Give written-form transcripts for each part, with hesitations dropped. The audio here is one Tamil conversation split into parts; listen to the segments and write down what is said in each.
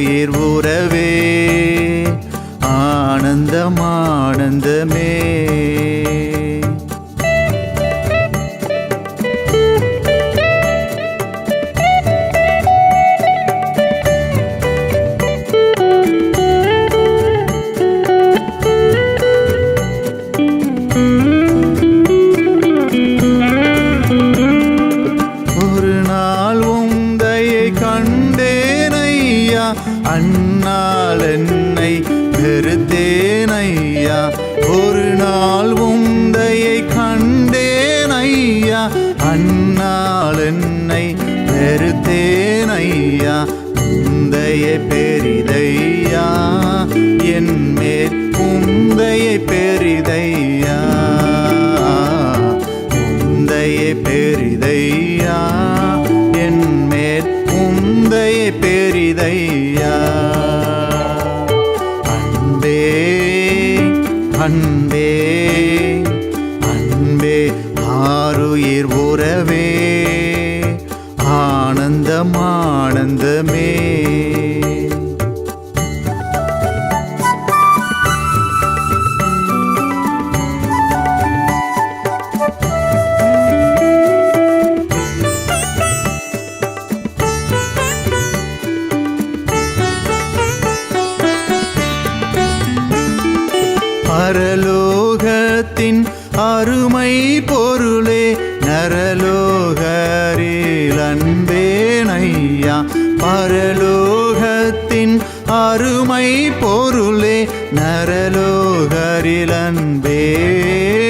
ஆருயிர் உறவே ஆனந்தம் ஆனந்தமே. அந்நாள் என்னை வெறுத்தேனையா, ஒரு நாள் உந்தையை கண்டேனையா. அந்நாள் என்னை வெறுத்தேனையா, உந்தையை பெரிதையா என் மேல் உந்தையை பெரிதையா. உந்தையை பெரிதையா என் மேல் உந்தையை பெரிதையா. அன்பே அன்பே அன்பே ஆருயிர் உறவே ஆனந்தம் ஆனந்தமே. பரலோகத்தின் அருமை பொருளே நரலோகரில் அன்பேனையா. பரலோகத்தின் அருமை பொருளே நரலோகரில் அன்பேனையா.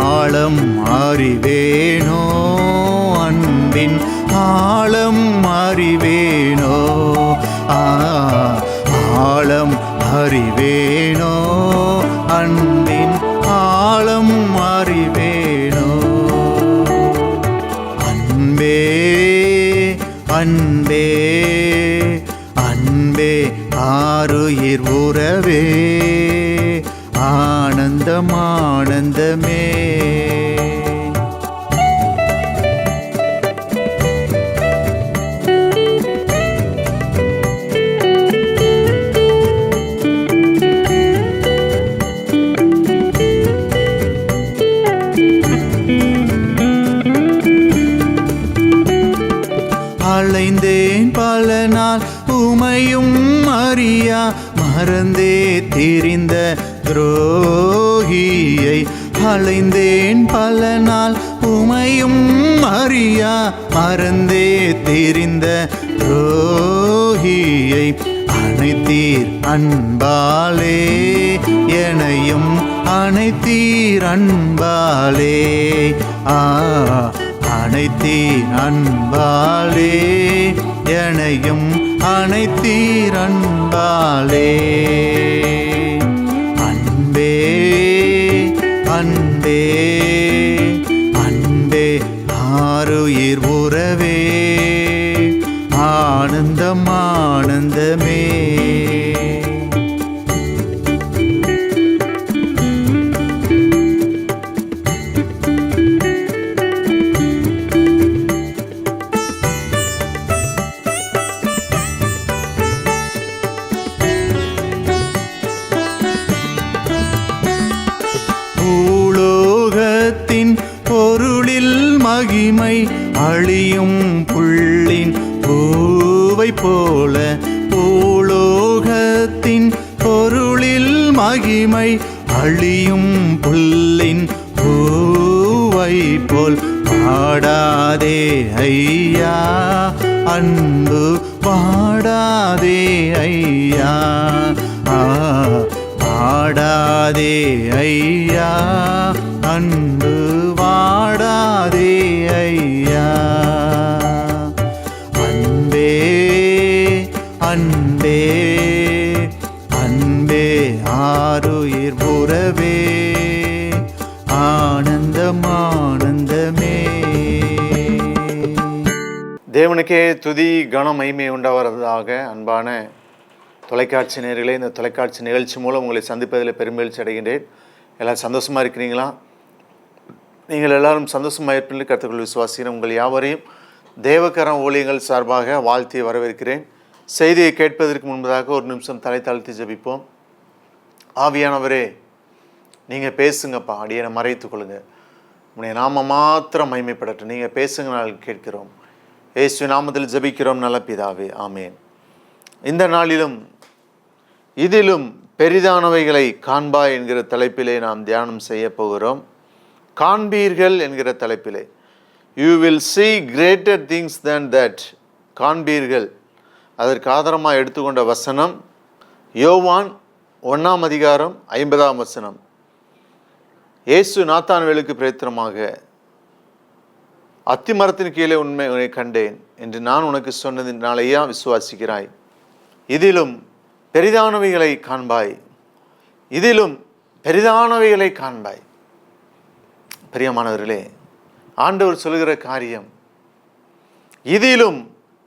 ஆழம் அறிவேனோ அன்பின் ஆழம் அறிவேனோ. ஆழம் அறிவேனோ அன்பின் ஆழம் அறிவேனோ. அன்பே அன்பே அன்பே ஆருயிர் உறவே ஆனந்தம் ஆனந்தமே. அலைந்தேன் பல நாள் உமையும் அறியா, மறந்தே திரிந்த துரோகியை. அலைந்தேன் பல நாள் உமையும் அறியா, மறந்தே திரிந்த துரோகியை. அனைத்தீர் அன்பாலே எனையும் அனைத்தீர் அன்பாலே. அனைத்தீர் அன்பாலே எனையும் அனைத்தீர் அன்பாலே. அன்பே அன்பே அன்பே ஆருயிர் உறவே ஆனந்தம் ஆனந்தமே. பூலோகத்தின் பொருளில் மகிமை அழியும் புள்ளின் பூவை போல. பூலோகத்தின் பொருளில் மகிமை அழியும் புல்லின் பூவை போல். பாடாதே ஐயா அன்பு பாடாதே ஐயா. வாடாதே ஐயா அன்பு வாடாதே ஐயா. அன்பே அன்பே அன்பே ஆருயிர் உறவே ஆனந்தம் ஆனந்தமே. தேவனுக்கே துதி கனம் மகிமை உண்டாவதாக. அன்பான தொலைக்காட்சி நேயர்களே, இந்த தொலைக்காட்சி நிகழ்ச்சி மூலம் உங்களை சந்திப்பதில் பெருமகிழ்ச்சி அடைகின்றேன். எல்லோரும் சந்தோஷமாக இருக்கிறீங்களா? நீங்கள் எல்லாரும் சந்தோஷமாக இருப்பீர்கள் கர்த்தருக்குள் விசுவாசிக்கிறேன். உங்கள் யாவரையும் தேவக்கரம் ஊழியங்கள் சார்பாக வாழ்த்தி வரவேற்கிறேன். செய்தியை கேட்பதற்கு முன்பதாக ஒரு நிமிஷம் தலை தாழ்த்தி ஜெபிப்போம். ஆவியானவரே, நீங்கள் பேசுங்கப்பா, அடியனை மறைத்துக் கொள்ளுங்க. உடைய நாம மாத்திரம் மகிமைப்படட்டும். நீங்கள் பேசுங்க, நாள் கேட்கிறோம். இயேசு நாமத்தில் ஜெபிக்கிறோம் நல்ல பிதாவே, ஆமேன். இந்த நாளிலும் இதிலும் பெரிதானவைகளை காண்பாய் என்கிற தலைப்பிலே நாம் தியானம் செய்ய போகிறோம். காண்பீர்கள் என்கிற தலைப்பிலே, you will see greater things than that. காண்பீர்கள். அதற்கு ஆதாரமாக எடுத்துக்கொண்ட வசனம் யோவான் 1ஆம் அதிகாரம் 50ஆம் வசனம். இயேசு நாத்தான்வேலுக்கு பிரேத்திரமாக, அத்திமரத்தின் கீழே உன்னை கண்டேன் என்று நான் உனக்கு சொன்னதினாலேயா விசுவாசிக்கிறாய்? இதிலும் பெரிதானவைகளை காண்பாய், இதிலும் பெரிதானவைகளை காண்பாய். பிரியமானவர்களே, ஆண்டவர் சொல்கிற காரியம், இதிலும்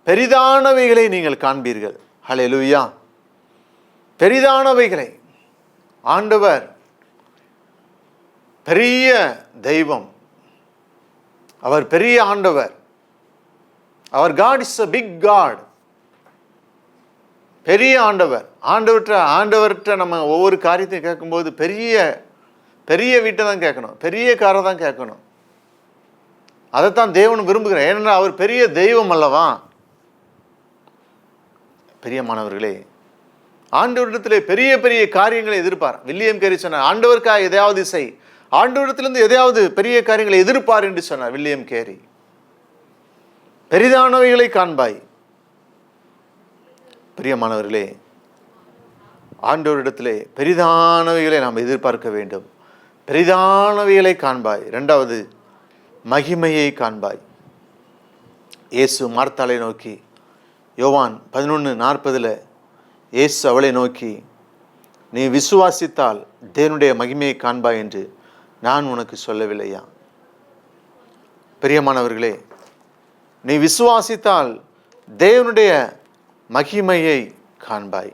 பெரிதானவைகளை நீங்கள் காண்பீர்கள். ஹல்லேலூயா. பெரிதானவைகளை. ஆண்டவர் பெரிய தெய்வம், அவர் பெரிய ஆண்டவர். அவர் God is a big God. பெரிய ஆண்டவர். ஆண்டவர்கிட்ட நம்ம ஒவ்வொரு காரியத்தையும் கேட்கும்போது பெரிய பெரிய வீட்டை தான் கேட்கணும், பெரிய காரை தான் கேட்கணும். அதைத்தான் தேவன் விரும்புகிறேன். ஏனென்றால் அவர் பெரிய தெய்வம் அல்லவா? பிரியமானவர்களே, ஆண்டவரிடத்திலே பெரிய பெரிய காரியங்களை எதிர்ப்பார். வில்லியம் கேரி சொன்னார், ஆண்டவருக்காக எதையாவது செய், ஆண்டவரிடத்திலிருந்து எதையாவது பெரிய காரியங்களை எதிர்ப்பார் என்று சொன்னார் வில்லியம் கேரி. பெரிதானவைகளை காண்பாய். பிரியமானவர்களே, ஆண்டவரிடத்திலே பெரிதானவைகளை நாம் எதிர்பார்க்க வேண்டும். பெரிதானவைகளை காண்பாய். இரண்டாவது, மகிமையை காண்பாய். இயேசு மார்த்தாளை நோக்கி, யோவான் 11:40 இயேசு அவளை நோக்கி, நீ விசுவாசித்தால் தேவனுடைய மகிமையை காண்பாய் என்று நான் உனக்கு சொல்லவில்லையா? பிரியமானவர்களே, நீ விசுவாசித்தால் தேவனுடைய மகிமையை காண்பாய்.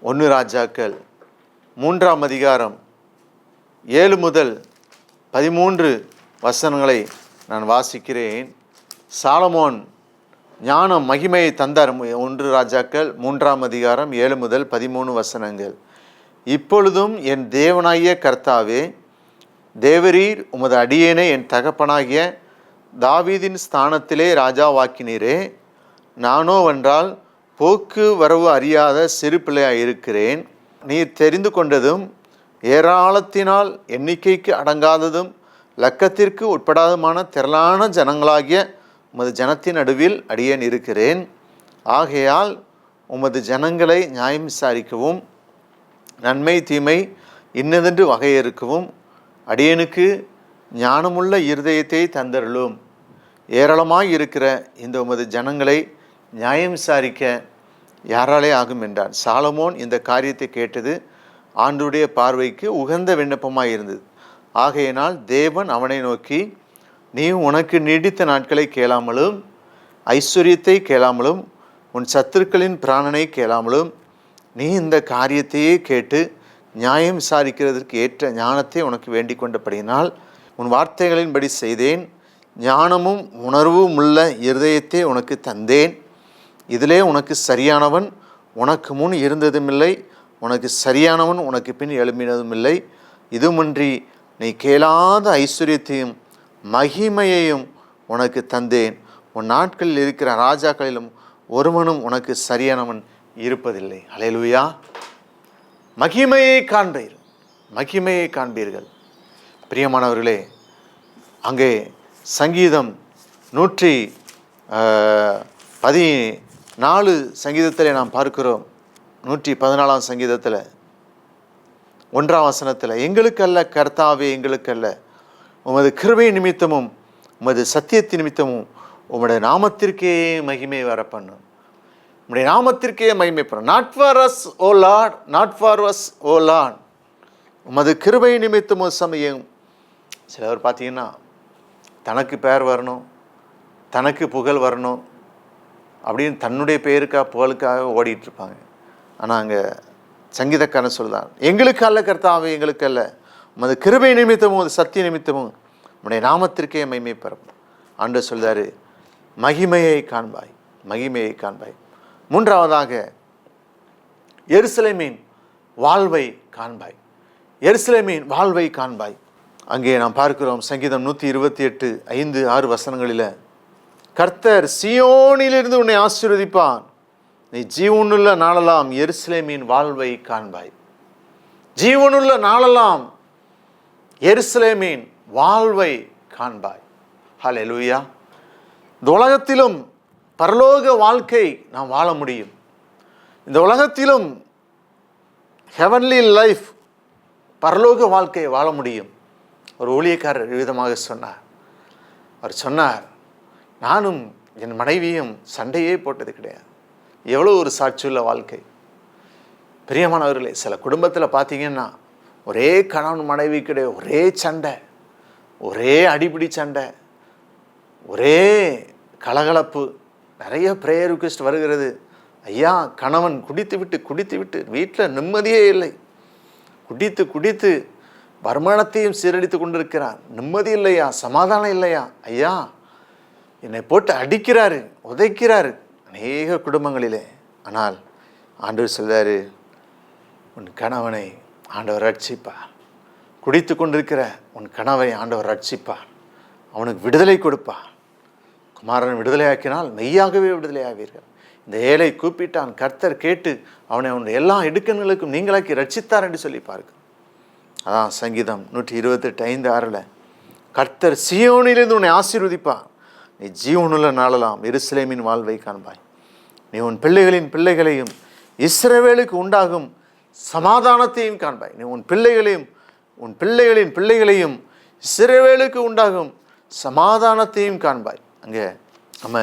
1 ராஜாக்கள் 3ஆம் அதிகாரம் 7 முதல் 13 வசனங்களை நான் வாசிக்கிறேன். சாலமோன் ஞான மகிமையை தந்தார். 1 ராஜாக்கள் 3ஆம் அதிகாரம் 7 முதல் 13 வசனங்கள். இப்பொழுதும் என் தேவனாகிய கர்த்தாவே, தேவரீர் உமது அடியேனை என் தகப்பனாகிய தாவீதின் ஸ்தானத்திலே ராஜாவாக்கினீரே. நானோ வென்றால் போக்கு வரவு அறியாத சிறு பிள்ளையாக இருக்கிறேன். நீர் தெரிந்து கொண்டதும் ஏராளத்தினால் எண்ணிக்கைக்கு அடங்காததும் லக்கத்திற்கு உட்படாததுமான திரளான ஜனங்களாகிய உமது ஜனத்தின் நடுவில் அடியேன் இருக்கிறேன். ஆகையால் உமது ஜனங்களை நியாயம் விசாரிக்கவும் நன்மை தீமை இன்னதென்று வகையறுக்கவும் அடியேனுக்கு ஞானமுள்ள இருதயத்தை தந்தருளும். ஏராளமாய் இருக்கிற இந்த உமது ஜனங்களை நியாயம் விசாரிக்க யாராலே ஆகும் என்றான். சாலமோன் இந்த காரியத்தை கேட்டது ஆண்டவருடைய பார்வைக்கு உகந்த விண்ணப்பமாக இருந்தது. ஆகையினால் தேவன் அவனை நோக்கி, நீ உனக்கு நீடித்த நாட்களை கேளாமலும் ஐஸ்வர்யத்தை கேளாமலும் உன் சத்துருக்களின் பிராணனை கேளாமலும் நீ இந்த காரியத்தையே கேட்டு நியாயம் விசாரிக்கிறதற்கு ஏற்ற ஞானத்தை உனக்கு வேண்டிக் கொண்டபடியினால் உன் வார்த்தைகளின்படி செய்தேன். ஞானமும் உணர்வும் உள்ள இருதயத்தை உனக்கு தந்தேன். இதிலே உனக்கு சரியானவன் உனக்கு முன் இருந்ததுமில்லை, உனக்கு சரியானவன் உனக்கு பின் எழும்பினதும் இல்லை. இதுமின்றி நீ கேளாத ஐஸ்வர்யத்தையும் மகிமையையும் உனக்கு தந்தேன். உன் நாட்களில் இருக்கிற ராஜாக்களிலும் ஒருவனும் உனக்கு சரியானவன் இருப்பதில்லை. ஹல்லேலூயா. மகிமையை காண்பீர்கள், மகிமையை காண்பீர்கள். பிரியமானவர்களே, அங்கே சங்கீதம் 114 சங்கீதத்தில் நாம் பார்க்கிறோம். 114ஆம் சங்கீதத்தில் 1ஆம் வசனத்தில், எங்களுக்கல்ல கர்த்தாவே, எங்களுக்கல்ல, உமது கிருபை நிமித்தமும் உமது சத்தியத்தின் நிமித்தமும் உம்முடைய நாமத்திற்கே மகிமை வரப்பண்ணும். உம்முடைய நாமத்திற்கே மகிமை பண்ணணும். Not for us O Lord, not for us O Lord. உமது கிருபை நிமித்தமும் சமயம். சிலவர் பார்த்தீங்கன்னா தனக்கு பெயர் வரணும், தனக்கு புகழ் வரணும் அப்படின்னு தன்னுடைய பெயருக்காக புகழுக்காக ஓடிட்டுருப்பாங்க. ஆனால் அங்கே சங்கீதக்காரன் சொல்லுதான், எங்களுக்கு அல்ல கர்த்தாவே, எங்களுக்கு அல்ல, உமது கிருபை நிமித்தமும் உமது சத்திய நிமித்தமும் உம்முடைய நாமத்திற்கே மகிமை பெறும். ஆண்டவர் சொல்றாரு, மகிமையை காண்பாய், மகிமையை காண்பாய். மூன்றாவதாக எருசலேமின் வாழ்வை காண்பாய். எருசலேமின் வாழ்வை காண்பாய். அங்கே நாம் பார்க்கிறோம் சங்கீதம் 128:5-6 வசனங்களில், கர்த்தர் சீயோனிலிருந்து உன்னை ஆசீர்வதிப்பான், நீ ஜீவனுள்ள நாளெல்லாம் எருசலேமின் வாழ்வை காண்பாய். ஜீவனுள்ள நாளெல்லாம் எருசலேமின் வாழ்வை காண்பாய். ஹல்லேலூயா. இந்த உலகத்திலும் பரலோக வாழ்க்கை நாம் வாழ முடியும். இந்த உலகத்திலும் ஹெவன்லி லைஃப், பரலோக வாழ்க்கையை வாழ முடியும். ஒரு ஊழியக்காரர் விதமாக சொன்னார். அவர் சொன்னார், நானும் என் மனைவியும் சண்டையே போட்டது கிடையாது. எவ்வளோ ஒரு சாட்சியுள்ள வாழ்க்கை. பிரியமானவர்களே, சில குடும்பத்தில் பார்த்தீங்கன்னா ஒரே கணவன் மனைவி கிடையாது, ஒரே சண்டை, ஒரே அடிபிடி சண்டை, ஒரே கலகலப்பு. நிறைய ப்ரேயர் ரிக்வெஸ்ட் வருகிறது. ஐயா, கணவன் குடித்து விட்டு வீட்டில் நிம்மதியே இல்லை, குடித்து வருமானத்தையும் சீரழித்து கொண்டிருக்கிறார், நிம்மதி இல்லையா, சமாதானம் இல்லையா, ஐயா என்னை போட்டு அடிக்கிறாரு, உதைக்கிறாரு அநேக குடும்பங்களிலே. ஆனால் ஆண்டவர் சொல்றாரு, உன் கணவனை ஆண்டவர் ரட்சிப்பார். குடித்து கொண்டிருக்கிற உன் கணவனை ஆண்டவர் ரட்சிப்பார், அவனுக்கு விடுதலை கொடுப்பார். குமாரன் விடுதலையாக்கினால் மெய்யாகவே விடுதலையாவீர்கள். இந்த ஏழை கூப்பிட்டான், கர்த்தர் கேட்டு அவனை அவனுடைய எல்லா இடுக்கண்களுக்கும் நீங்களாக்கி ரட்சித்தார் என்று சொல்லி பார்க்க. அதான் சங்கீதம் 128:5-6, கர்த்தர் சீயோனிலிருந்து உன்னை ஆசீர்வதிப்பார், நீ ஜீவனுள்ள நாளெல்லாம் எருசலேமின் வாழ்வை காண்பாய். நீ உன் பிள்ளைகளின் பிள்ளைகளையும் இஸ்ரவேலுக்கு உண்டாகும் சமாதானத்தையும் காண்பாய். நீ உன் பிள்ளைகளின் பிள்ளைகளையும் இஸ்ரவேலுக்கு உண்டாகும் சமாதானத்தையும் காண்பாய். அங்கே நம்ம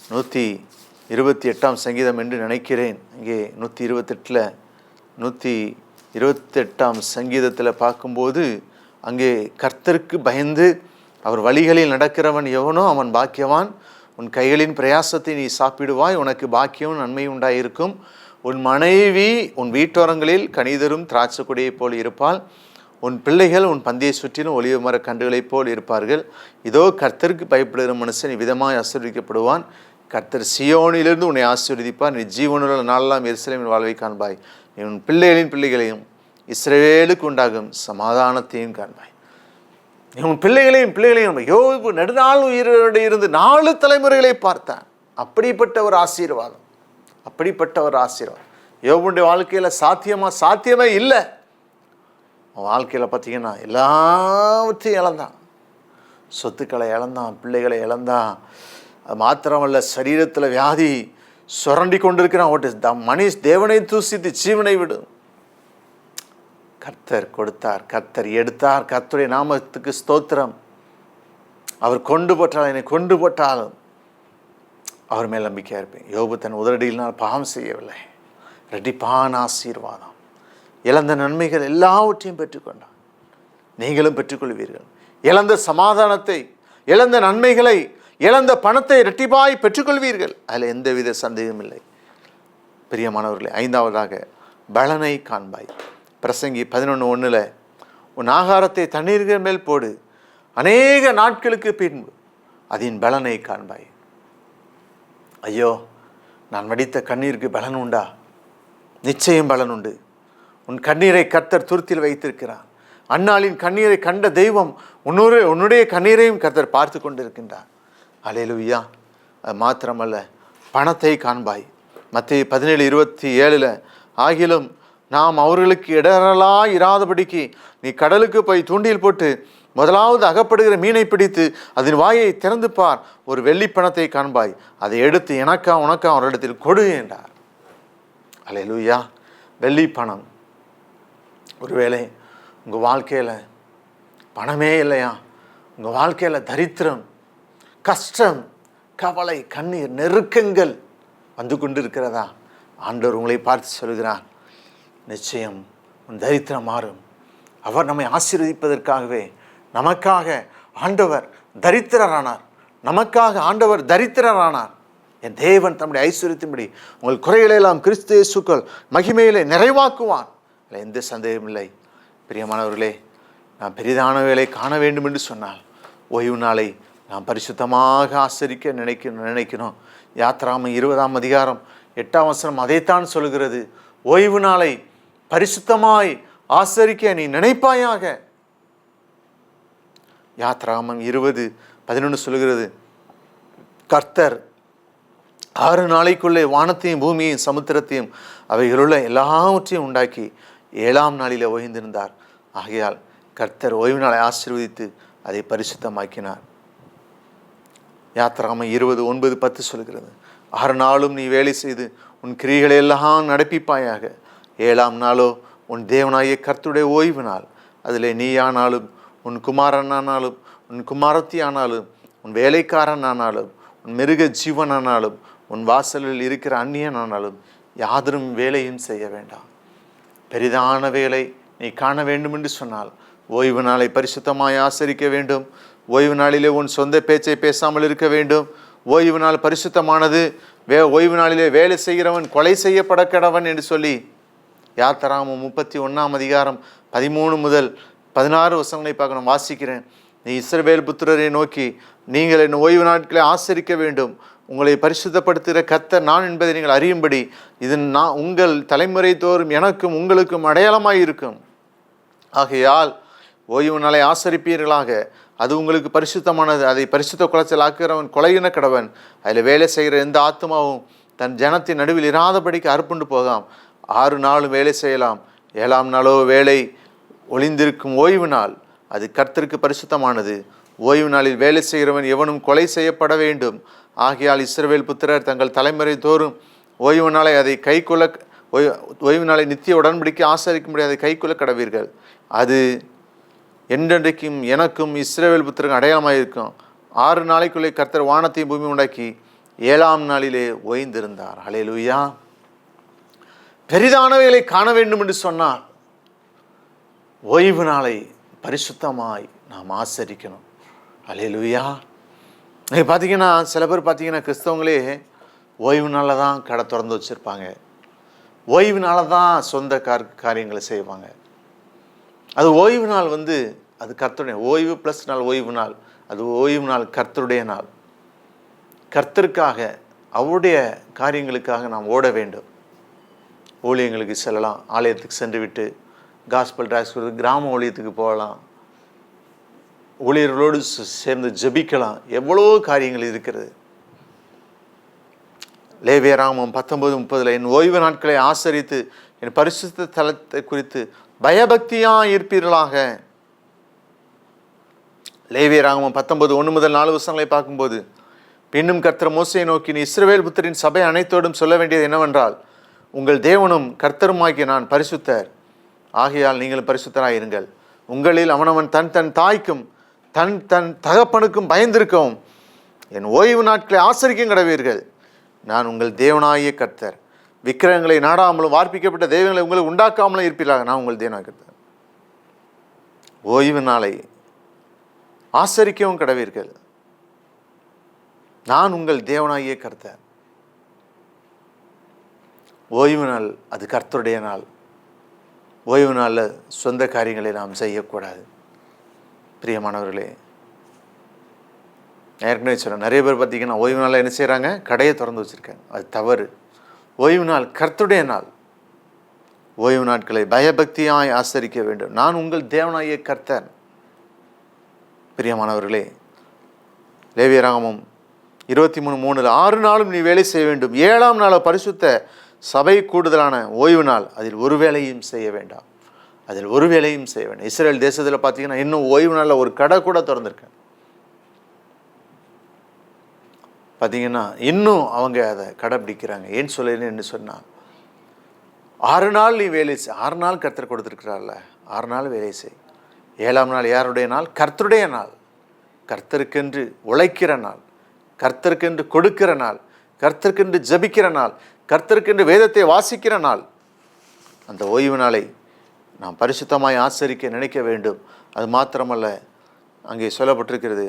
128 சங்கீதம் என்று நினைக்கிறேன். அங்கே 128 சங்கீதத்தில் பார்க்கும்போது, அங்கே கர்த்தருக்கு பயந்து அவர் வழிகளில் நடக்கிறவன் எவனோ அவன் பாக்கியவான். உன் கைகளின் பிரயாசத்தை நீ சாப்பிடுவாய், உனக்கு பாக்கியம் நன்மை உண்டாயிருக்கும். உன் மனைவி உன் வீட்டோரங்களில் கனிதரும் திராட்சை கொடியைப் போல் இருப்பாள். உன் பிள்ளைகள் உன் பந்தியை சுற்றிலும் ஒலிவ மர கன்றுகளைப் போல் இருப்பார்கள். இதோ கர்த்தருக்கு பயப்படுகிற மனுஷன் விதமாய் ஆசீர்வதிக்கப்படுவான். கர்த்தர் சீயோனிலிருந்து உன்னை ஆசீர்வதிப்பார், நீ ஜீவனுள்ள நாளெல்லாம் எருசலேமின் வாழ்வை காண்பாய். நீ உன் பிள்ளைகளின் பிள்ளைகளையும் இஸ்ரவேலுக்கு உண்டாகும் சமாதானத்தையும் காண்பாய். நீ உன் பிள்ளைகளையும் யோபு நெடுநாள் உயிரோடு இருந்து 4 தலைமுறைகளை பார்த்தான். அப்படிப்பட்ட ஒரு ஆசீர்வாதம். யோபுடைய வாழ்க்கையில் சாத்தியமே இல்லை. அவன் வாழ்க்கையில் பார்த்தீங்கன்னா எல்லாவற்றையும் இழந்தான். சொத்துக்களை இழந்தான், பிள்ளைகளை இழந்தான். அது மாத்திரமல்ல, சரீரத்தில் வியாதி சுரண்டி கொண்டிருக்கிறான். ஓட்டு மனிஷ் தேவனை தூசித்து ஜீவனை விடும். கர்த்தர் கொடுத்தார், கர்த்தர் எடுத்தார். கர்த்தருடைய நாமத்துக்கு ஸ்தோத்திரம். அவர் என்னை கொண்டு போட்டாலும் அவர் மேல் நம்பிக்கையாக இருப்பேன். யோபு தன் உதரடியினால் பாவம் செய்யவில்லை. ரெட்டிப்பான ஆசீர்வாதம், இழந்த நன்மைகள் எல்லாவற்றையும் பெற்றுக்கொண்டான். நீங்களும் பெற்றுக்கொள்வீர்கள். இழந்த சமாதானத்தை, இழந்த நன்மைகளை, இழந்த பணத்தை இரட்டிப்பாய் பெற்றுக்கொள்வீர்கள். அதில் எந்தவித சந்தேகமும் இல்லை. பிரியமானவர்களே, 5ஆவதாக பலனை காண்பாய். பிரசங்கி 11:1, உன் ஆகாரத்தை தண்ணீர்கள் மேல் போடு, அநேக நாட்களுக்கு பின்பு அதன் பலனை காண்பாய். ஐயோ, நான் வடித்த கண்ணீருக்கு பலன் உண்டா? நிச்சயம் பலன் உண்டு. உன் கண்ணீரை கர்த்தர் துருத்தில் வைத்திருக்கிறார். அன்னாளின் கண்ணீரை கண்ட தெய்வம் உன்னுடைய கண்ணீரையும் கர்த்தர் பார்த்து கொண்டிருக்கின்றார். அல்லேலூயா. அது மாத்திரமல்ல, பணத்தை காண்பாய். மத்தேயு 17:27, ஆகிலும் நாம் அவர்களுக்கு இடரலாய் இராதபடிக்கு நீ கடலுக்கு போய் தூண்டில் போட்டு முதலாவது அகப்படுகிற மீனை பிடித்து அதன் வாயை திறந்து பார், ஒரு வெள்ளி பணத்தை காண்பாய், அதை எடுத்து எனக்கா உனக்கா அவரிடத்தில் கொடு என்றார். அல்லேலூயா. வெள்ளி பணம். ஒருவேளை உங்கள் வாழ்க்கையில் பணமே இல்லையா? உங்கள் வாழ்க்கையில் தரித்திரம், கஷ்டம், கவலை, கண்ணீர், நெருக்கங்கள் வந்து கொண்டு இருக்கிறதா? ஆண்டவர் உங்களை பார்த்து சொல்கிறார், நிச்சயம் உன் தரித்திரம் மாறும். அவர் நம்மை ஆசீர்வதிப்பதற்காகவே நமக்காக ஆண்டவர் தரித்திரரானார். என் தேவன் தம்முடைய ஐஸ்வர்யத்தின்படி உங்கள் குறைகளெல்லாம் கிறிஸ்து இயேசுக்குள் மகிமையிலே நிறைவாக்குவான். இல்லை, எந்த சந்தேகம் இல்லை. பிரியமானவர்களே, நாம் பெரிதான வேலை காண வேண்டும் என்று சொன்னால் ஓய்வு நாளை நாம் பரிசுத்தமாக ஆசரிக்க நினைக்கணும். யாத்ராமம் 20 8ஆம் வசனம் அதைத்தான் சொல்கிறது. ஓய்வு நாளை பரிசுத்தமாய் ஆசரிக்க நீ நினைப்பாயாக. யாத்ராகமம் 20:11 சொல்கிறது, கர்த்தர் 6 நாளைக்குள்ளே வானத்தையும் பூமியையும் சமுத்திரத்தையும் அவைகளுள்ள எல்லாவற்றையும் உண்டாக்கி 7ஆம் நாளிலே ஓய்ந்திருந்தார். ஆகையால் கர்த்தர் ஓய்வு நாளை ஆசீர்வதித்து அதை பரிசுத்தமாக்கினார். யாத்ராகமம் 20:9-10 சொல்கிறது, 6 நாளும் நீ வேலை செய்து உன் கிரியைகளை எல்லாம் நடப்பிப்பாயாக. 7ஆம் நாளோ உன் தேவனாகிய கர்த்தருடைய ஓய்வு நாள். அதில் நீயானாலும் உன் குமாரனானாலும் உன் குமாரத்தி ஆனாலும் உன் வேலைக்காரன் ஆனாலும் உன் மிருக ஜீவனானாலும் உன் வாசலில் இருக்கிற அந்நியன் ஆனாலும் யாதரும் வேலையும் செய்ய வேண்டாம். பெரிதான வேலை நீ காண வேண்டும் என்று சொன்னால் ஓய்வு நாளை பரிசுத்தமாய் ஆசரிக்க வேண்டும். ஓய்வு நாளிலே உன் சொந்த பேச்சை பேசாமல் இருக்க வேண்டும். ஓய்வு நாள் பரிசுத்தமானது. ஓய்வு நாளிலே வேலை செய்கிறவன் கொலை செய்யப்பட கடவன் என்று சொல்லி யாத்ராகமம் 31ஆம் அதிகாரம் 13 முதல் 16 வசனங்களை பார்க்கணும். வாசிக்கிறேன். நீ இஸ்ரவேல் புத்திரரை நோக்கி, நீங்கள் என் ஓய்வு நாட்களை ஆசரிக்க வேண்டும். உங்களை பரிசுத்தப்படுத்துகிற கர்த்தர் நான் என்பதை நீங்கள் அறியும்படி இது நான் உங்கள் தலைமுறை தோறும் எனக்கும் உங்களுக்கும் அடையாளமாய் இருக்கும். ஆகையால் ஓய்வு நாளை ஆசரிப்பீர்களாக. அது உங்களுக்கு பரிசுத்தமானது. அதை பரிசுத்த குலைச்சல் ஆக்குகிறவன் கொலையின கடவன். அதில் வேலை செய்கிற எந்த ஆத்மாவும் தன் ஜனத்தின் நடுவில் இராதபடிக்கு அறுப்புண்டு போகாம். 6 நாளும் வேலை செய்யலாம். 7ஆம் நாளோ வேலை ஒளிந்திருக்கும் ஓய்வு நாள். அது கர்த்தருக்கு பரிசுத்தமானது. ஓய்வு நாளில் வேலை செய்கிறவன் எவனும் கொலை செய்யப்பட வேண்டும். ஆகையால் இஸ்ரவேல் புத்திரர் தங்கள் தலைமுறை தோறும் ஓய்வு நாளை அதை கைக்கொள்ள ஓய்வு நாளை நித்திய உடன்படிக்கை ஆசரிக்க முடியாது கைக்கொள்ள கடவீர்கள். அது என்றென்றைக்கும் எனக்கும் இஸ்ரவேல் புத்திரருக்கு அடையாளமாக இருக்கும். 6 நாளைக்குள்ளே கர்த்தர் வானத்தையும் பூமி உண்டாக்கி 7ஆம் நாளிலே ஓய்ந்திருந்தார். ஹல்லேலூயா. பெரிதானவைகளை காண வேண்டும் என்று சொன்னால் ஓய்வு நாளை பரிசுத்தமாய் நாம் ஆசரிக்கணும். ஹல்லேலூயா. நீங்கள் பார்த்தீங்கன்னா சில பேர் பார்த்தீங்கன்னா கிறிஸ்தவங்களே ஓய்வு நாளில் தான் கடை திறந்து வச்சுருப்பாங்க. ஓய்வு நாளில் தான் சொந்த காரியங்களை செய்வாங்க. அது ஓய்வு நாள் அது கர்த்தருடைய ஓய்வு ப்ளஸ் நாள் ஓய்வு நாள். அது ஓய்வு நாள் கர்த்தருடைய நாள். கர்த்தருக்காக அவருடைய காரியங்களுக்காக நாம் ஓட வேண்டும். ஊழியங்களுக்கு செல்லலாம். ஆலயத்துக்கு சென்று விட்டு காஸ்பல் ட்ராக்ஸ் கொடுத்து கிராம ஊழியத்துக்கு போகலாம். ஊழியர்களோடு சேர்ந்து ஜெபிக்கலாம். எவ்வளோ காரியங்கள் இருக்கிறது. லேவியராகமம் 19:30 என் ஓய்வு நாட்களை ஆசரித்து என் பரிசுத்த தலத்தை குறித்து பயபக்தியாக இருப்பீர்களாக. லேவியராகமம் 19:1 முதல் 4 வசனங்களை பார்க்கும்போது, பின்னும் கர்த்தர் மோசேயை நோக்கி, நீ இஸ்ரவேல் புத்திரின் சபை அனைத்தோடும் சொல்ல வேண்டியது என்னவென்றால், உங்கள் தேவனும் கர்த்தருமாகிய நான் பரிசுத்தர். ஆகையால் நீங்கள் பரிசுத்தராயிருங்கள். உங்களில் அவனவன் தன் தன் தாய்க்கும் தன் தன் தகப்பனுக்கும் பயந்திருக்கவும் என் ஓய்வு நாட்களை ஆசரிக்கும் கடவீர்கள். நான் உங்கள் தேவனாகிய கர்த்தர். விக்கிரகங்களை நாடாமலும் வார்ப்பிக்கப்பட்ட தெய்வங்களை உங்களை உண்டாக்காமலும் இருப்பீர்களாக. நான் உங்கள் தேவனாகிய கர்த்தர். ஓய்வு நாளை ஆசரிக்கவும் கடவீர்கள். நான் உங்கள் தேவனாகிய கர்த்தர். ஓய்வு நாள் அது கர்த்தருடைய நாள். ஓய்வு நாளில் சொந்த காரியங்களை நாம் செய்யக்கூடாது. பிரியமானவர்களே, ஏற்கனவே சொல்கிறேன், நிறைய பேர் பார்த்தீங்கன்னா ஓய்வு நாளில் என்ன செய்கிறாங்க, கடையை திறந்து வச்சுருக்காங்க. அது தவறு. ஓய்வு நாள் கர்த்தருடைய நாள். ஓய்வு நாட்களை பயபக்தியாய் ஆசரிக்க வேண்டும். நான் உங்கள் தேவனாகிய கர்த்தர். பிரியமானவர்களே, லேவியராகமம் 23:3 6 நாளும் நீ வேலை செய்ய வேண்டும். 7ஆம் நாள் பரிசுத்த சபை கூடுதலான ஓய்வு நாள். அதில் ஒரு வேலையும் செய்ய வேண்டாம். அதில் ஒரு வேலையும் செய்ய வேண்டாம். இஸ்ரேல் தேசத்தில் பார்த்தீங்கன்னா இன்னும் ஓய்வு நாளில் ஒரு கடை கூட திறந்துருக்கேன். பார்த்தீங்கன்னா இன்னும் அவங்க அதை கடைப்பிடிக்கிறாங்க. ஏன் சொல்லுன்னு சொன்னால், 6 நாள் நீ வேலை செய். 6 நாள் கர்த்தர் கொடுத்துருக்கிறார்ல, 6 நாள் வேலை செய். 7ஆம் நாள் யாருடைய நாள்? கர்த்தருடைய நாள். கர்த்தருக்கென்று உழைக்கிற நாள், கர்த்தருக்கென்று கொடுக்கிற நாள், கர்த்தருக்கென்று ஜபிக்கிற நாள், கர்த்தருக்கென்று வேதத்தை வாசிக்கிற நாள். அந்த ஓய்வு நாளை நாம் பரிசுத்தமாய் ஆசரிக்க நினைக்க வேண்டும். அது மாத்திரமல்ல, அங்கே சொல்லப்பட்டிருக்கிறது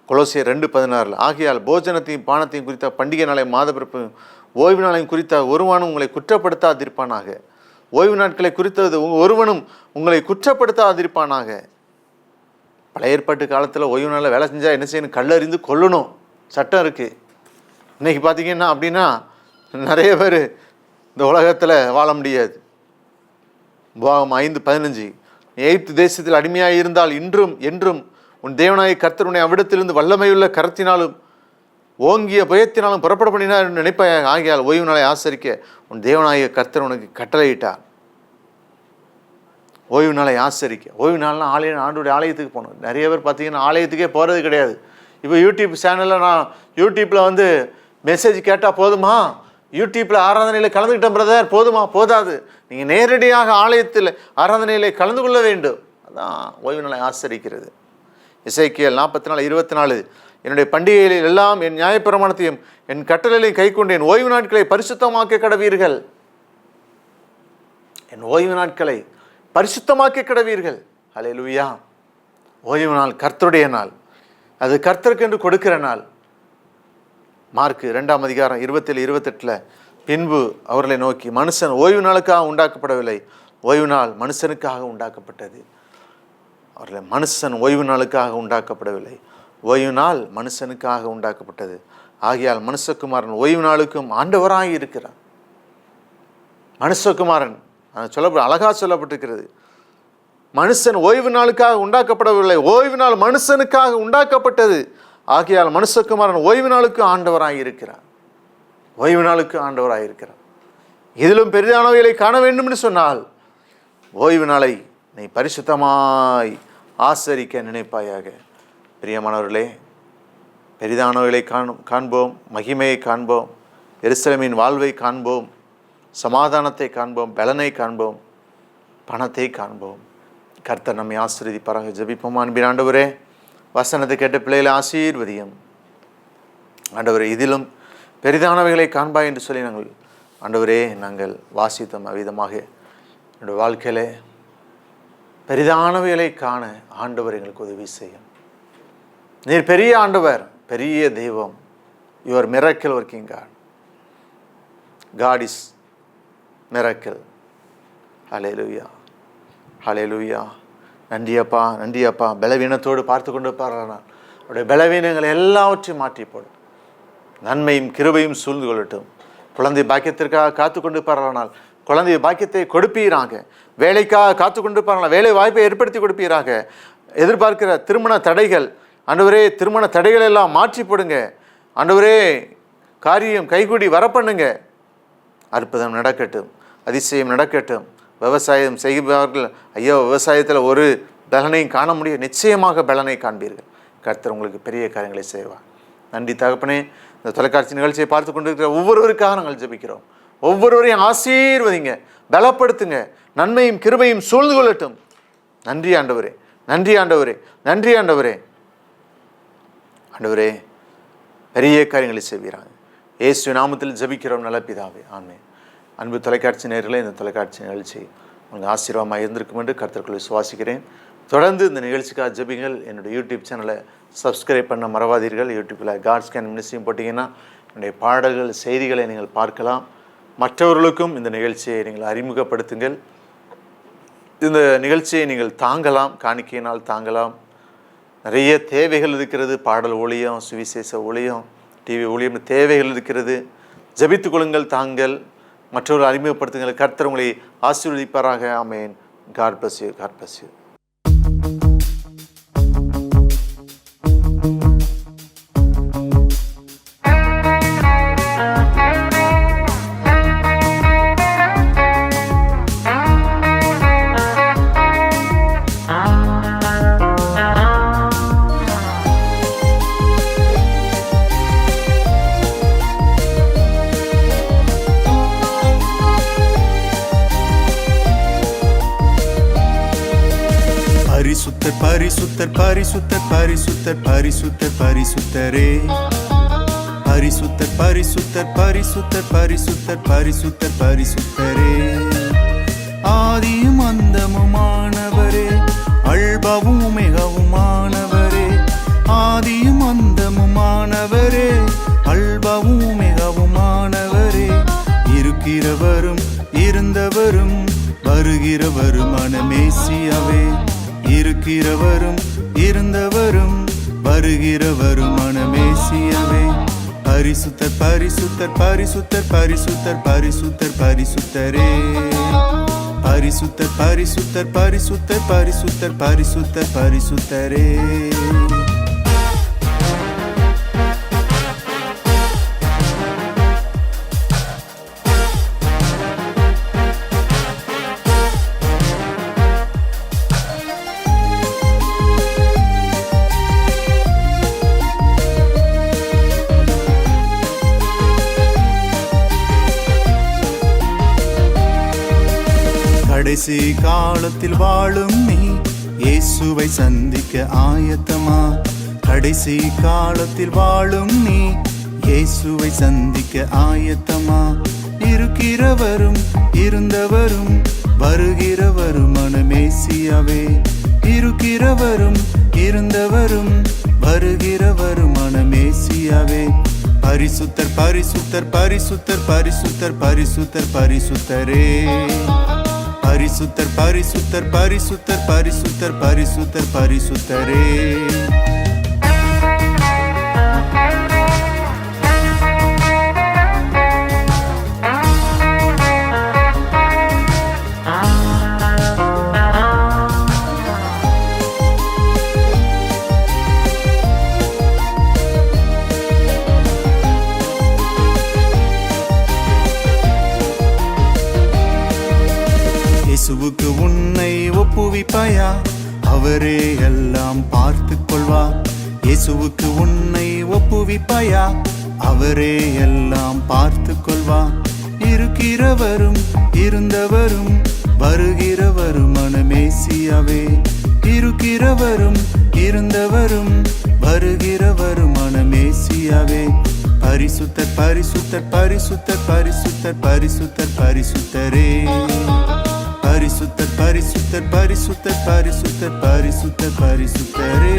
கொலோசியர் 2:16 ஆகையால் போஜனத்தையும் பானத்தையும் குறித்த பண்டிகை நாளை மாதப்பிறப்பு ஓய்வு நாளையும் குறித்த ஒருவனும் உங்களை குற்றப்படுத்தாதிருப்பானாக. ஓய்வு நாட்களை குறித்தது ஒருவனும் உங்களை குற்றப்படுத்தாதிருப்பானாக. பழைய ஏற்பாட்டு காலத்தில் ஓய்வு நாளில் வேலை செஞ்சால் என்ன செய்யணும்? கல்லறிந்து கொல்லணும் சட்டம் இருக்குது. இன்றைக்கி பார்த்தீங்கன்னா அப்படின்னா நிறைய பேர் இந்த உலகத்தில் வாழ முடியாது. உபாகமம் 5:15 எகிப்து தேசத்தில் அடிமையாக இருந்தால் இன்றும் என்றும் உன் தேவனாகிய கர்த்தர் உன்னை அவ்விடத்திலிருந்து வல்லமையுள்ள கரத்தினாலும் ஓங்கிய பயத்தினாலும் புறப்பட பண்ணினார் என்று நினைப்பாய். ஆகியால் ஓய்வு நாளை ஆசரிக்க உன் தேவனாகிய கர்த்தர் உனக்கு கட்டளையிட்டார். ஓய்வு நாளை ஆசரிக்க. ஓய்வு நாள்லாம் ஆண்டுடைய ஆலயத்துக்கு போகணும். நிறைய பேர் பார்த்தீங்கன்னா ஆலயத்துக்கே போகிறது கிடையாது. இப்போ யூடியூப் சேனலில் நான் யூடியூப்பில் மெசேஜ் கேட்டால் போதுமா, யூடியூப்பில் ஆராதனையில் கலந்துக்கிட்ட பிரதர் போதுமா? போதாது. நீங்கள் நேரடியாக ஆலயத்தில் ஆராதனையில் கலந்து கொள்ள வேண்டும். அதான் ஓய்வு நாளை ஆசரிக்கிறது. எசேக்கியேல் 44:24 என்னுடைய பண்டிகைகளில் எல்லாம் என் நியாயப்பிரமாணத்தையும் என் கட்டளைகளையும் கைக்கொண்டு என் ஓய்வு நாட்களை பரிசுத்தமாக்க கடவீர்கள். என் ஓய்வு நாட்களை பரிசுத்தமாக்க கடவீர்கள். அல்லேலூயா. ஓய்வு நாள் கர்த்தருடைய நாள். அது கர்த்தருக்கு என்று கொடுக்கிற நாள். மார்க்கு 2:27-28 பின்பு அவர்களை நோக்கி, மனுஷன் ஓய்வு நாளுக்காக உண்டாக்கப்படவில்லை, ஓய்வு நாள் மனுஷனுக்காக உண்டாக்கப்பட்டது. அவர்களை மனுஷன் ஓய்வு நாளுக்காக உண்டாக்கப்படவில்லை, ஓய்வு நாள் மனுஷனுக்காக உண்டாக்கப்பட்டது. ஆகையால் மனுஷகுமாரன் ஓய்வு நாளுக்கும் ஆண்டவராக இருக்கிறார். மனுஷகுமாரன் அழகாக சொல்லப்பட்டிருக்கிறது. மனுஷன் ஓய்வு நாளுக்காக உண்டாக்கப்படவில்லை, ஓய்வு நாள் மனுஷனுக்காக உண்டாக்கப்பட்டது. ஆகையால் மனுஷகுமாரன் ஓய்வு நாளுக்கு ஆண்டவராக இருக்கிறார். ஓய்வு நாளுக்கு ஆண்டவராக இருக்கிறார். இதிலும் பெரிதானவைகளை காண வேண்டும் என்று சொன்னால் ஓய்வு நாளை நீ பரிசுத்தமாய் ஆசரிக்க நினைப்பாயாக. பிரியமானவர்களே, பெரிதானவைகளை காண்போம், மகிமையை காண்போம், எருசலேமின் வாழ்வை காண்போம், சமாதானத்தை காண்போம், பலனை காண்போம், பணத்தை காண்போம். கர்த்தர் நம்மை ஆசீர்வதிப்பாராக. ஜெபிப்போம். அன்பின் ஆண்டவரே, வசனத்தை கேட்ட பிள்ளைகளை ஆசீர்வதியும் ஆண்டவரே. இதிலும் பெரிதானவைகளை காண்பாய் என்று சொல்லி நாங்கள் வாசித்தோம். அவ்விதமாக என்னுடைய வாழ்க்கையிலே பெரிதானவைகளை காண ஆண்டவர் எங்களுக்கு உதவி செய்யும். நீர் பெரிய ஆண்டவர், பெரிய தெய்வம். Your miracle working God. God is miracle. Hallelujah, hallelujah. நன்றி அப்பா, நன்றி அப்பா. பலவீனத்தோடு பார்த்து கொண்டு பாருங்கள். அவருடைய பலவீனங்களை எல்லாவற்றையும் மாற்றி போடும். நன்மையும் கிருபையும் சூழ்ந்து கொள்ளட்டும். குழந்தை பாக்கியத்திற்காக காத்து கொண்டு பாருங்கள். குழந்தை பாக்கியத்தை கொடுப்பீராக. வேலைக்காக காத்து கொண்டு பாருங்கள். வேலை வாய்ப்பை ஏற்படுத்தி கொடுப்பீராக. எதிர்பார்க்கிற திருமண தடைகள் ஆண்டவரே, திருமண தடைகள் எல்லாம் மாற்றி போடுங்க ஆண்டவரே. காரியம் கைகூடி வரப்பண்ணுங்க. அற்புதம் நடக்கட்டும், அதிசயம் நடக்கட்டும். விவசாயம் செய்பவர்கள் ஐயோ, விவசாயத்தில் ஒரு பலனையும் காண முடியும். நிச்சயமாக பலனை காண்பீர்கள். கர்த்தர் உங்களுக்கு பெரிய காரியங்களை செய்வார். நன்றி தகப்பனே. இந்த தொலைக்காட்சி நிகழ்ச்சியை பார்த்து கொண்டிருக்கிற ஒவ்வொருவருக்காக நாங்கள் ஜெபிக்கிறோம். ஒவ்வொருவரையும் ஆசீர்வதிங்க, பலப்படுத்துங்க. நன்மையும் கிருபையும் சூழ்ந்து கொள்ளட்டும். நன்றி ஆண்டவரே, நன்றி ஆண்டவரே, நன்றி ஆண்டவரே. ஆண்டவரே, பெரிய காரியங்களை செய்வீராங்க. இயேசு நாமத்தில் ஜெபிக்கிறோம் நல்ல பிதாவே, ஆமென். அன்பு தொலைக்காட்சி நேயர்களே, இந்த தொலைக்காட்சி நிகழ்ச்சி உங்களுக்கு ஆசீர்வாதமாக இருந்திருக்கும் என்று கர்த்தருக்குள் விசுவாசிக்கிறேன். தொடர்ந்து இந்த நிகழ்ச்சிக்காக ஜெபிங்கள். என்னுடைய யூடியூப் சேனலை சப்ஸ்கிரைப் பண்ண மறவாதீர்கள். யூடியூப்பில் காட்ஸ் கேன் மினிஸ்ட்ரியும் போட்டிங்கன்னா என்னுடைய பாடல்கள், செய்திகளை நீங்கள் பார்க்கலாம். மற்றவர்களுக்கும் இந்த நிகழ்ச்சியை நீங்கள் அறிமுகப்படுத்துங்கள். இந்த நிகழ்ச்சியை நீங்கள் தாங்கலாம், காணிக்கையினால் தாங்கலாம். நிறைய தேவைகள் இருக்கிறது. பாடல் ஊழியம், சுவிசேஷ ஊழியம், டிவி ஊழியம் தேவைகள் இருக்கிறது. ஜெபித்துக் கொள்ளுங்கள், தாங்கள் மற்றவர்கள் அறிமுகப்படுத்துங்கள். கர்த்தர் உங்களை ஆசீர்வதிப்பாராக. Amen. God bless you. God bless you. பரிசுத்தர் பரிசுத்தர் பரிசுத்தர் பரிசுத்தர் பரிசுத்தரே. பரிசுத்தர் பரிசுத்தர் பரிசுத்தர் பரிசுத்தர் பரிசுத்தர் பரிசுத்தரே. ஆதியும் அந்தமுமானவரே, அல்பாவும் ஒமேகாவுமானவரே. ஆதியும் அந்தமுமானவரே, அல்பாவும் ஒமேகாவுமானவரே. இருக்கிறவரும் இருந்தவரும் வருகிறவருமான மேசியாவே. இருக்கிறவரும் இருந்தவரும் வருகிறவருமான மேசியாவே. பரிசுத்தர் பரிசுத்தர் பரிசுத்தர் பரிசுத்தர் பரிசுத்தர் பரிசுத்தரே பரிசுத்தர் பரிசுத்தர் பரிசுத்தர் பரிசுத்தர் பரிசுத்தர் பரிசுத்தரே கடைசி காலத்தில் வாழும் நீ இயேசுவை சந்திக்க ஆயத்தமா கடைசி காலத்தில் வாழும் நீ இயேசுவை சந்திக்க ஆயத்தமா இருக்கிறவரும் இருந்தவரும் வருகிறவருமான மேசியாவே இருக்கிறவரும் இருந்தவரும் வருகிறவருமான மேசியாவே பரிசுத்தர் பரிசுத்தர் பரிசுத்தர் பரிசுத்தர் பரிசுத்தர் பரிசுத்தரே பரிசுத்தர் பரிசுத்தர் பரிசுத்தர் பரிசுத்தர் பரிசுத்தர் பரிசுத்தரே இயேசுவுக்கு உன்னை ஒப்புவிப்பாயா அவரே எல்லாம் பார்த்து கொள்வார் இயேசுவுக்கு உன்னை ஒப்புவிப்பாயா அவரே எல்லாம் பார்த்து கொள்வார் இருக்கிறவரும் இருந்தவரும் வருகிறவருமான மேசியாவே இருக்கிறவரும் இருந்தவரும் வருகிறவருமான மேசியாவே பரிசுத்தர் பரிசுத்தர் பரிசுத்தர் பரிசுத்தர் பரிசுத்தர் பரிசுத்தரே பரிசுத்தர் பரிசுத்தர் பரிசுத்தர் பரிசுத்தர் பரிசுத்தர் பரிசுத்தரே